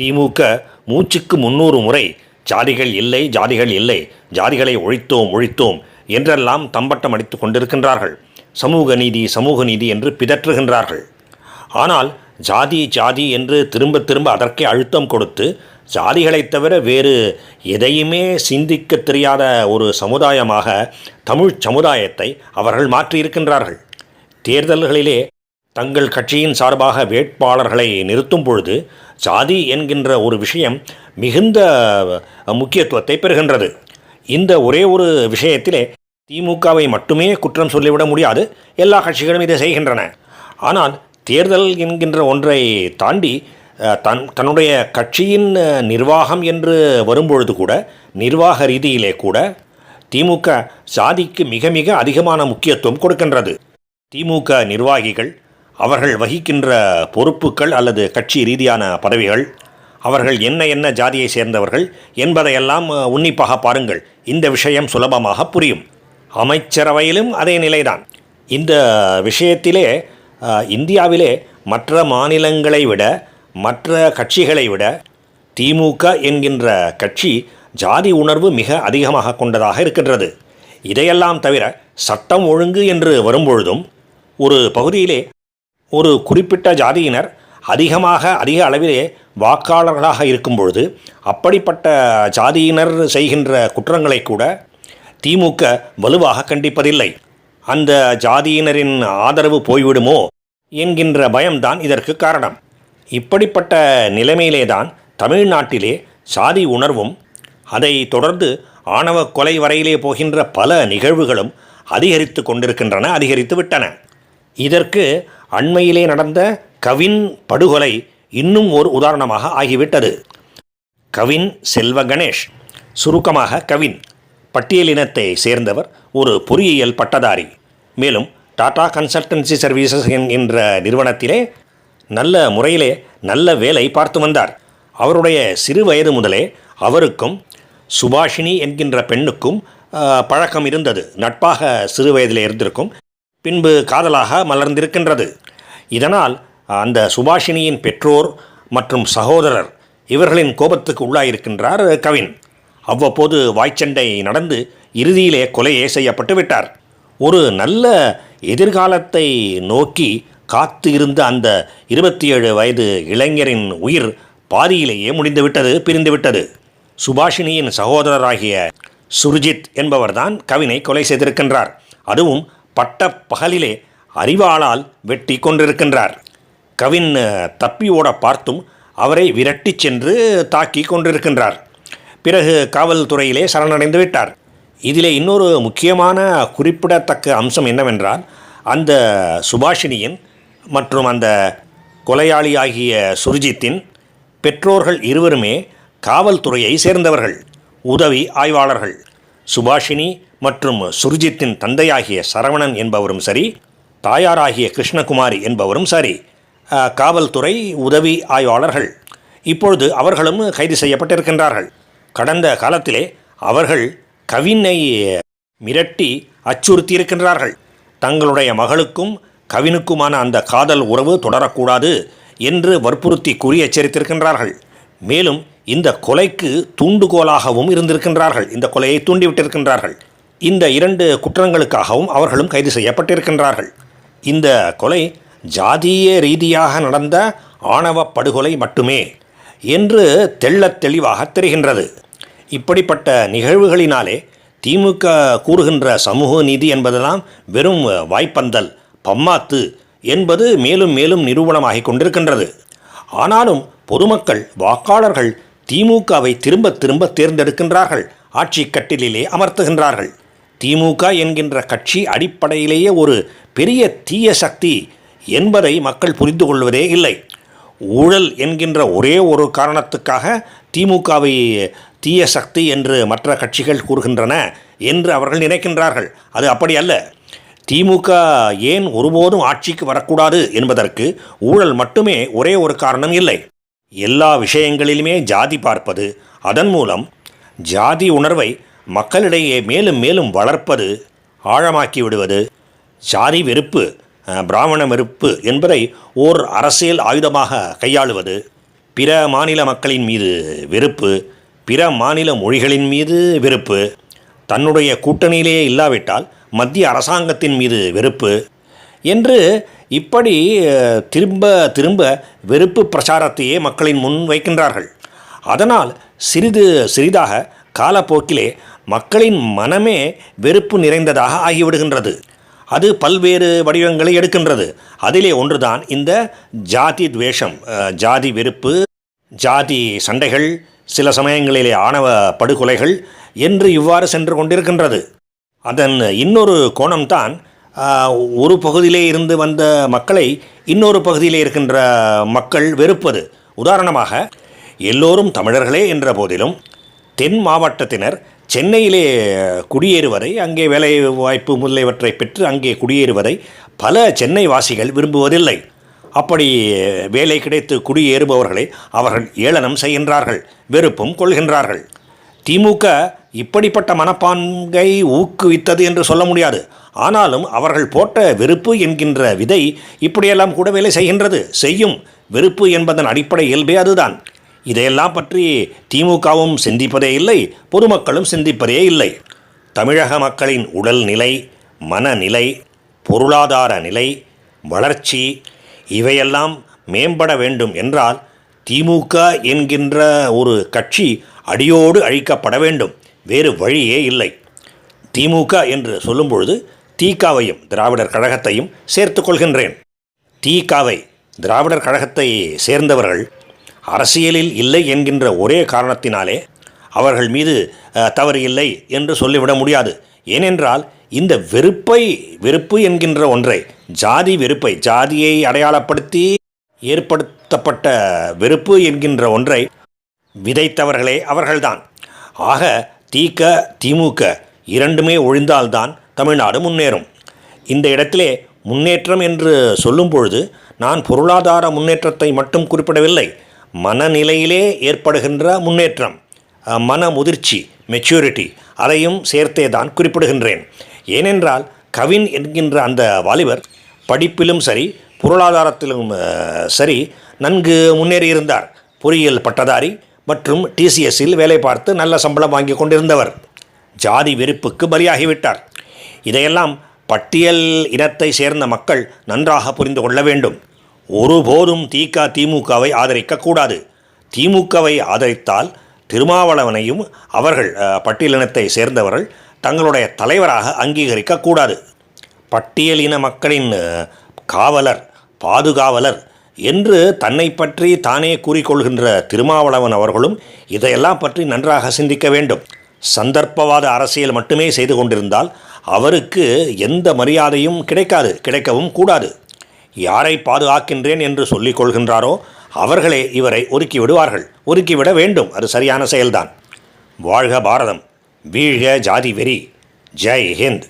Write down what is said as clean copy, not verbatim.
திமுக மூச்சுக்கு 300 முறை ஜாதிகள் இல்லை, ஜாதிகள் இல்லை, ஜாதிகளை ஒழித்தோம் ஒழித்தோம் என்றெல்லாம் தம்பட்டம் அடித்துக் கொண்டிருக்கின்றார்கள். சமூக நீதி, சமூக நீதி என்று பிதற்றுகின்றார்கள். ஆனால் ஜாதி ஜாதி என்று திரும்ப திரும்ப அதற்கே அழுத்தம் கொடுத்து ஜாதிகளைத் தவிர வேறு எதையுமே சிந்திக்க தெரியாத ஒரு சமுதாயமாக தமிழ் சமுதாயத்தை அவர்கள் மாற்றியிருக்கின்றார்கள். தேர்தல்களிலே தங்கள் கட்சியின் சார்பாக வேட்பாளர்களை நிறுத்தும் பொழுது ஜாதி என்கின்ற ஒரு விஷயம் மிகுந்த முக்கியத்துவத்தை பெறுகின்றது. இந்த ஒரே ஒரு விஷயத்திலே திமுகவை மட்டுமே குற்றம் சொல்லிவிட முடியாது. எல்லா கட்சிகளும் இதை செய்கின்றன. ஆனால் தேர்தல் என்கின்ற ஒன்றை தாண்டி தன்னுடைய கட்சியின் நிர்வாகம் என்று வரும்பொழுது கூட, நிர்வாக ரீதியிலே கூட திமுக ஜாதிக்கு மிக மிக அதிகமான முக்கியத்துவம் கொடுக்கின்றது. திமுக நிர்வாகிகள் அவர்கள் வகிக்கின்ற பொறுப்புகள் அல்லது கட்சி ரீதியான பதவிகள், அவர்கள் என்ன என்ன ஜாதியை சேர்ந்தவர்கள் என்பதையெல்லாம் உன்னிப்பாக பாருங்கள். இந்த விஷயம் சுலபமாக புரியும். அமைச்சரவையிலும் அதே நிலைதான். இந்த விஷயத்திலே இந்தியாவிலே மற்ற மாநிலங்களை விட, மற்ற கட்சிகளை விட திமுக என்கின்ற கட்சி ஜாதி உணர்வு மிக அதிகமாக கொண்டதாக இருக்கின்றது. இதையெல்லாம் தவிர சட்டம் ஒழுங்கு என்று வரும்பொழுதும் ஒரு பகுதியிலே ஒரு குறிப்பிட்ட ஜாதியினர் அதிக அளவிலே வாக்காளர்களாக இருக்கும் பொழுது அப்படிப்பட்ட ஜாதியினர் செய்கின்ற குற்றங்களை கூட திமுக வலுவாக கண்டிப்பதில்லை. அந்த ஜாதியினரின் ஆதரவு போய்விடுமோ என்கின்ற பயம்தான் இதற்கு காரணம். இப்படிப்பட்ட நிலைமையிலே தான் தமிழ்நாட்டிலே சாதி உணர்வும், அதை தொடர்ந்து ஆணவ கொலை வரையிலே போகின்ற பல நிகழ்வுகளும் அதிகரித்து கொண்டிருக்கின்றன, அதிகரித்து விட்டன. இதற்கு அண்மையிலே நடந்த கவின் படுகொலை இன்னும் ஒரு உதாரணமாக ஆகிவிட்டது. கவின் செல்வ கணேஷ், சுருக்கமாக கவின், பட்டியலினத்தை சேர்ந்தவர், ஒரு பொறியியல் பட்டதாரி. மேலும் டாடா கன்சல்டன்சி சர்வீசஸ் என்கின்ற நிறுவனத்திலே நல்ல முறையிலே நல்ல வேலை பார்த்து வந்தார். அவருடைய சிறு வயது முதலே அவருக்கும் சுபாஷினி என்கின்ற பெண்ணுக்கும் பழக்கம் இருந்தது. நட்பாக சிறு வயதிலே இருந்திருக்கும். பின்பு காதலாக மலர்ந்திருக்கின்றது. இதனால் அந்த சுபாஷினியின் பெற்றோர் மற்றும் சகோதரர் இவர்களின் கோபத்துக்கு உள்ளாயிருக்கின்றார் கவின். அவ்வப்போது வாய்ச்சண்டை நடந்து இறுதியிலே கொலையே செய்யப்பட்டு விட்டார். ஒரு நல்ல எதிர்காலத்தை நோக்கி காத்து இருந்த அந்த 27 வயது இளைஞரின் உயிர் பாதியிலேயே முடிந்துவிட்டது, பிரிந்துவிட்டது. சுபாஷினியின் சகோதரராகிய சுர்ஜித் என்பவர்தான் கவினை கொலை செய்திருக்கின்றார். அதுவும் பட்ட பகலிலே அறிவாளால் வெட்டி கொண்டிருக்கின்றார். கவின் தப்பி ஓட பார்த்தும் அவரை விரட்டி சென்று தாக்கி கொண்டிருக்கின்றார். பிறகு காவல்துறையிலே சரணடைந்து விட்டார். இதிலே இன்னொரு முக்கியமான குறிப்பிடத்தக்க அம்சம் என்னவென்றால், அந்த சுபாஷினியின் மற்றும் அந்த கொலையாளியாகிய சுர்ஜித்தின் பெற்றோர்கள் இருவருமே காவல்துறையை சேர்ந்தவர்கள், உதவி ஆய்வாளர்கள். சுபாஷினி மற்றும் சுர்ஜித்தின் தந்தையாகிய சரவணன் என்பவரும் சரி, தாயாராகிய கிருஷ்ணகுமாரி என்பவரும் சரி காவல்துறை உதவி ஆய்வாளர்கள். இப்பொழுது அவர்களும் கைது செய்யப்பட்டிருக்கின்றார்கள். கடந்த காலத்திலே அவர்கள் கவினை மிரட்டி அச்சுறுத்தியிருக்கின்றார்கள். தங்களுடைய மகளுக்கும் கவினுக்குமான அந்த காதல் உறவு தொடரக்கூடாது என்று வற்புறுத்தி கூறி எச்சரித்திருக்கின்றார்கள். மேலும் இந்த கொலைக்கு தூண்டுகோலாகவும் இருந்திருக்கின்றார்கள். இந்த கொலையை தூண்டிவிட்டிருக்கின்றார்கள். இந்த 2 குற்றங்களுக்காகவும் அவர்களும் கைது செய்யப்பட்டிருக்கின்றார்கள். இந்த கொலை ஜாதிய ரீதியாக நடந்த ஆணவ படுகொலை மட்டுமே என்று தெள்ளத் தெளிவாக தெரிகின்றது. இப்படிப்பட்ட நிகழ்வுகளினாலே திமுக கூறுகின்ற சமூக நீதி என்பதெல்லாம் வெறும் வாய்ப்பந்தல், பம்மாத்து என்பது மேலும் மேலும் நிரூபணமாகிக் கொண்டிருக்கின்றது. ஆனாலும் பொதுமக்கள், வாக்காளர்கள் திமுகவை திரும்ப திரும்ப தேர்ந்தெடுக்கின்றார்கள், ஆட்சி கட்டிலே அமர்த்துகின்றார்கள். திமுக என்கின்ற கட்சி அடிப்படையிலேயே ஒரு பெரிய தீய சக்தி என்பதை மக்கள் புரிந்து கொள்வதே இல்லை. ஊழல் என்கின்ற ஒரே ஒரு காரணத்துக்காக திமுகவை தீய சக்தி என்று மற்ற கட்சிகள் கூறுகின்றன என்று அவர்கள் நினைக்கின்றார்கள். அது அப்படி அல்ல. திமுக ஏன் ஒருபோதும் ஆட்சிக்கு வரக்கூடாது என்பதற்கு ஊழல் மட்டுமே ஒரே ஒரு காரணம் இல்லை. எல்லா விஷயங்களிலுமே ஜாதி பார்ப்பது, அதன் மூலம் ஜாதி உணர்வை மக்களிடையே மேலும் மேலும் வளர்ப்பது, ஆழமாக்கி விடுவது, ஜாதி வெறுப்பு, பிராமண வெறுப்பு என்பதை ஓர் அரசியல் ஆயுதமாக கையாளுவது, பிற மாநில மக்களின் மீது வெறுப்பு, பிற மாநில மொழிகளின் மீது வெறுப்பு, தன்னுடைய கூட்டணியிலேயே இல்லாவிட்டால் மத்திய அரசாங்கத்தின் மீது வெறுப்பு என்று இப்படி திரும்ப திரும்ப வெறுப்பு பிரச்சாரத்தையே மக்களின் முன் வைக்கின்றார்கள். அதனால் சிறிது சிறிதாக காலப்போக்கிலே மக்களின் மனமே வெறுப்பு நிறைந்ததாக ஆகிவிடுகின்றது. அது பல்வேறு வடிவங்களை எடுக்கின்றது. அதிலே ஒன்றுதான் இந்த ஜாதி துவேஷம், ஜாதி வெறுப்பு, ஜாதி சண்டைகள், சில சமயங்களிலே ஆணவ படுகொலைகள் என்று இவ்வாறு சென்று கொண்டிருக்கின்றது. அதன் இன்னொரு கோணம்தான் ஒரு பகுதியிலே இருந்து வந்த மக்களை இன்னொரு பகுதியிலே இருக்கின்ற மக்கள் வெறுப்பது. உதாரணமாக, எல்லோரும் தமிழர்களே என்ற போதிலும் தென் மாவட்டத்தினர் சென்னையிலே குடியேறுவதை, அங்கே வேலை வாய்ப்பு முதலியவற்றை பெற்று அங்கே குடியேறுவதை பல சென்னை வாசிகள் விரும்புவதில்லை. அப்படி வேலை கிடைத்து குடியேறுபவர்களை அவர்கள் ஏளனம் செய்கின்றார்கள், வெறுப்பும் கொள்கின்றார்கள். திமுக இப்படிப்பட்ட மனப்பான்கை ஊக்குவித்தது என்று சொல்ல முடியாது. ஆனாலும் அவர்கள் போட்ட வெறுப்பு என்கின்ற விதை இப்படியெல்லாம் கூட வேலை செய்கின்றது, செய்யும். வெறுப்பு என்பதன் அடிப்படை இயல்பே அதுதான். இதையெல்லாம் பற்றி திமுகவும் சிந்திப்பதே இல்லை, பொதுமக்களும் சிந்திப்பதே இல்லை. தமிழக மக்களின் உடல் நிலை, மனநிலை, பொருளாதார நிலை, வளர்ச்சி இவையெல்லாம் மேம்பட வேண்டும் என்றால் திமுக என்கின்ற ஒரு கட்சி அடியோடு அழிக்கப்பட வேண்டும். வேறு வழியே இல்லை. திமுக என்று சொல்லும் பொழுது தீகாவையும் திராவிடர் கழகத்தையும் சேர்த்து கொள்கின்றேன். தீகாவை திராவிடர் கழகத்தை சேர்ந்தவர்கள் அரசியலில் இல்லை என்கின்ற ஒரே காரணத்தினாலே அவர்கள் மீது தவறு இல்லை என்று சொல்லிவிட முடியாது. ஏனென்றால் இந்த வெறுப்பு என்கின்ற ஒன்றை, ஜாதி வெறுப்பை, ஜாதியை அடையாளப்படுத்தி ஏற்படுத்தப்பட்ட வெறுப்பு என்கின்ற ஒன்றை விதைத்தவர்களே அவர்கள்தான். ஆக திமுக இரண்டுமே ஒழிந்தால்தான் தமிழ்நாடு முன்னேறும். இந்த இடத்திலே முன்னேற்றம் என்று சொல்லும் பொழுது நான் பொருளாதார முன்னேற்றத்தை மட்டும் குறிப்பிடவில்லை. மனநிலையிலே ஏற்படுகின்ற முன்னேற்றம், மன முதிர்ச்சி, மெச்சூரிட்டி, அதையும் சேர்த்தே தான் குறிப்பிடுகின்றேன். ஏனென்றால் கவின் என்கின்ற அந்த வாலிபர் படிப்பிலும் சரி பொருளாதாரத்திலும் சரி நன்கு முன்னேறியிருந்தார். பொறியியல் பட்டதாரி மற்றும் டிசிஎஸ்ஸில் வேலை பார்த்து நல்ல சம்பளம் வாங்கி கொண்டிருந்தவர். ஜாதி வெறுப்புக்கு பலியாகிவிட்டார். இதையெல்லாம் பட்டியல் இனத்தை சேர்ந்த மக்கள் நன்றாக புரிந்து கொள்ள வேண்டும். ஒருபோதும் திமுகவை ஆதரிக்கக்கூடாது. திமுகவை ஆதரித்தால் திருமாவளவனையும் அவர்கள் பட்டியலினத்தை சேர்ந்தவர்கள் தங்களுடைய தலைவராக அங்கீகரிக்கக்கூடாது. பட்டியலின மக்களின் காவலர், பாதுகாவலர் என்று தன்னை பற்றி தானே கூறிக்கொள்கின்ற திருமாவளவன் அவர்களும் இதையெல்லாம் பற்றி நன்றாக சிந்திக்க வேண்டும். சந்தர்ப்பவாத அரசியல் மட்டுமே செய்து கொண்டிருந்தால் அவருக்கு எந்த மரியாதையும் கிடைக்கவும் கூடாது. யாரை பாதுகாக்கின்றேன் என்று சொல்லிக் கொள்கின்றாரோ அவர்களே இவரை ஒதுக்கிவிட வேண்டும். அது சரியான செயல்தான். வாழ்க பாரதம், வீழ்க ஜாதி வெறி. ஜெய் ஹிந்த்.